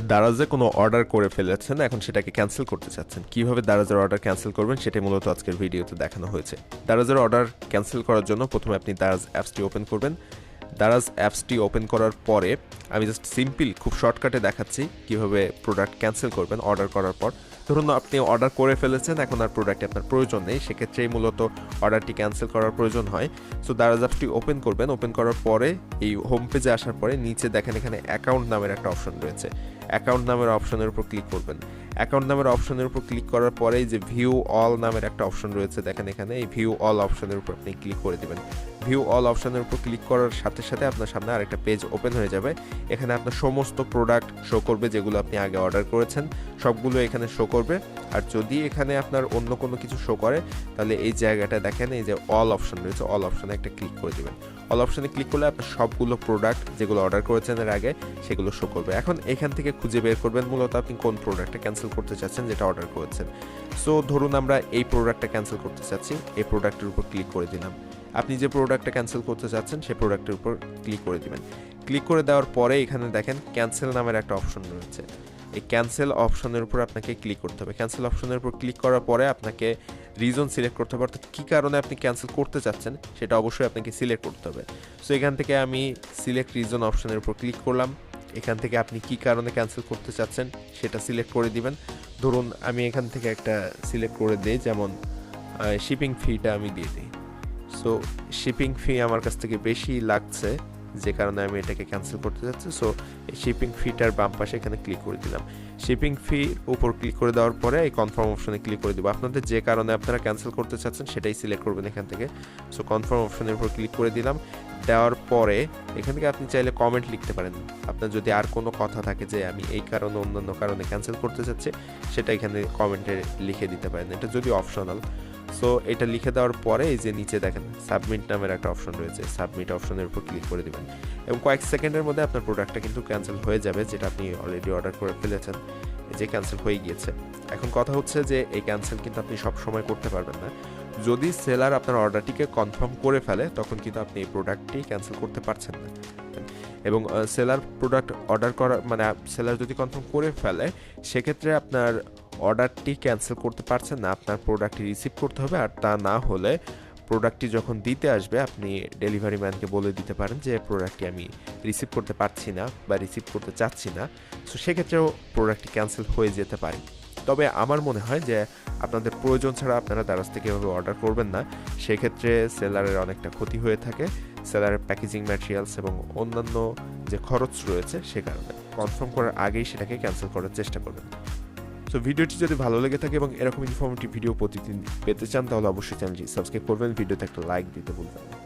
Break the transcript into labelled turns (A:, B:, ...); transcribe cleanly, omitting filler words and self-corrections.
A: দারাজে কোনো অর্ডার করে ফেলেছেন, এখন সেটাকে ক্যান্সেল করতে চাচ্ছেন। কিভাবে দারাজের অর্ডার ক্যান্সেল করবেন সেটাই মূলত আজকের ভিডিওতে দেখানো হয়েছে। দারাজের অর্ডার ক্যান্সেল করার জন্য প্রথমে আপনি দারাজ অ্যাপসটি ওপেন করবেন। দারাজ অ্যাপসটি ওপেন করার পরে আমি জাস্ট সিম্পল খুব শর্টকাটে দেখাচ্ছি কিভাবে প্রোডাক্ট ক্যান্সেল করবেন অর্ডার করার পর। ধরুন আপনি অর্ডার করে ফেলেছেন, এখন আর প্রোডাক্টে আপনার প্রয়োজন নেই, সেক্ষেত্রেই মূলত অর্ডারটি ক্যান্সেল করার প্রয়োজন হয়। সো দারাজ অ্যাপসটি ওপেন করবেন। ওপেন করার পরে এই হোম পেজে আসার পরে নিচে দেখেন এখানে অ্যাকাউন্ট নামের একটা অপশন রয়েছে। অ্যাকাউন্ট নামের অপশনের উপর ক্লিক করবেন। অ্যাকাউন্ট নামের অপশনের উপর ক্লিক করার পরেই যে ভিউ অল নামের একটা অপশন রয়েছে দেখেন এখানে, এই ভিউ অল অপশনের উপর আপনি ক্লিক করে দেবেন। ভিউ অল অপশনের উপর ক্লিক করার সাথে সাথে আপনার সামনে আরেকটা পেজ ওপেন হয়ে যাবে। এখানে আপনার সমস্ত প্রোডাক্ট শো করবে যেগুলো আপনি আগে অর্ডার করেছেন, সবগুলো এখানে শো করবে। আর যদি এখানে আপনার অন্য কোনো কিছু শো করে তাহলে এই জায়গাটা দেখেন, এই যে অল অপশন রয়েছে, অল অপশনে একটা ক্লিক করে দেবেন। অল অপশনে ক্লিক করলে আপনার সবগুলো প্রোডাক্ট যেগুলো অর্ডার করেছেন এর আগে সেগুলো শো করবে। এখন এখান থেকে খুঁজে বের করবেন মূলত আপনি কোন প্রোডাক্টটা ক্যান্সেল করতে চাচ্ছেন যেটা অর্ডার করেছেন। সো ধরুন আমরা এই প্রোডাক্টটা ক্যান্সেল করতে চাচ্ছি, এই প্রোডাক্টের উপর ক্লিক করে দিলাম। আপনি যে প্রোডাক্টটা ক্যান্সেল করতে চাচ্ছেন সেই প্রোডাক্টের উপর ক্লিক করে দিবেন। ক্লিক করে দেওয়ার পরে এখানে দেখেন ক্যান্সেল নামের একটা অপশন রয়েছে। এই ক্যান্সেল অপশনের উপর আপনাকে ক্লিক করতে হবে। ক্যান্সেল অপশনের উপর ক্লিক করার পরে আপনাকে রিজন সিলেক্ট করতে হবে, অর্থাৎ কী কারণে আপনি ক্যান্সেল করতে চাচ্ছেন সেটা অবশ্যই আপনাকে সিলেক্ট করতে হবে। সো এখান থেকে আমি সিলেক্ট রিজন অপশনের উপর ক্লিক করলাম। এখান থেকে আপনি কী কারণে ক্যান্সেল করতে চাচ্ছেন সেটা সিলেক্ট করে দিবেন। ধরুন আমি এখান থেকে একটা সিলেক্ট করে দিই, যেমন শিপিং ফিটা আমি দিয়ে দিই। সো শিপিং ফি আমার কাছ থেকে বেশি লাগছে যে কারণে আমি এটাকে ক্যান্সেল করতে চাচ্ছি। সো এই শিপিং ফিটার বাম পাশে এখানে ক্লিক করে দিলাম। শিপিং ফি উপর ক্লিক করে দেওয়ার পরে এই কনফার্ম অপশনে ক্লিক করে দেবো। আপনাদের যে কারণে আপনারা ক্যান্সেল করতে চাচ্ছেন সেটাই সিলেক্ট করবেন এখান থেকে। সো কনফার্ম অপশনের উপর ক্লিক করে দিলাম। দেওয়ার পরে এখান থেকে আপনি চাইলে কমেন্ট লিখতে পারেন। আপনার যদি আর কোনো কথা থাকে যে আমি এই কারণে অন্যান্য কারণে ক্যান্সেল করতে চাচ্ছি সেটা এখানে কমেন্টে লিখে দিতে পারেন, এটা যদি অপশনাল। সো এটা লিখে দেওয়ার পরে এই যে নিচে দেখেন সাবমিট নামের একটা অপশন রয়েছে, সাবমিট অপশনের উপর ক্লিক করে দেবেন এবং কয়েক সেকেন্ডের মধ্যে আপনার প্রোডাক্টটা কিন্তু ক্যান্সেল হয়ে যাবে, যেটা আপনি অলরেডি অর্ডার করে ফেলেছেন। এই যে ক্যান্সেল হয়ে গিয়েছে। এখন কথা হচ্ছে যে এই ক্যান্সেল কিন্তু আপনি সব সময় করতে পারবেন না। যদি সেলার আপনার অর্ডারটিকে কনফার্ম করে ফেলে তখন কিন্তু আপনি এই প্রোডাক্টটি ক্যান্সেল করতে পারছেন না। এবং সেলার প্রোডাক্ট অর্ডার করা মানে সেলার যদি কনফার্ম করে ফেলে সেক্ষেত্রে আপনার অর্ডারটি ক্যান্সেল করতে পারছেন না, আপনার প্রোডাক্টটি রিসিভ করতে হবে। আর তা না হলে প্রোডাক্টটি যখন দিতে আসবে আপনি ডেলিভারি ম্যানকে বলে দিতে পারেন যে প্রোডাক্টটি আমি রিসিভ করতে পারছি না বা রিসিভ করতে চাচ্ছি না। সো সেক্ষেত্রেও প্রোডাক্টটি ক্যান্সেল হয়ে যেতে পারে। তবে আমার মনে হয় যে আপনাদের প্রয়োজন ছাড়া আপনারা দারাজ থেকে এভাবে অর্ডার করবেন না, সেক্ষেত্রে সেলারের অনেকটা ক্ষতি হয়ে থাকে। সেলারের প্যাকেজিং ম্যাটেরিয়ালস এবং অন্যান্য যে খরচ রয়েছে সে কারণে কনফার্ম করার আগেই সেটাকে ক্যান্সেল করার চেষ্টা করবেন। সো ভিডিওটি যদি ভালো লেগে থাকে এবং এরকম ইনফরমেটিভ ভিডিও প্রতিদিন পেতে চান তাহলে অবশ্যই চ্যানেলটি সাবস্ক্রাইব করবেন, ভিডিওতে একটা লাইক দিতে ভুলবেন না।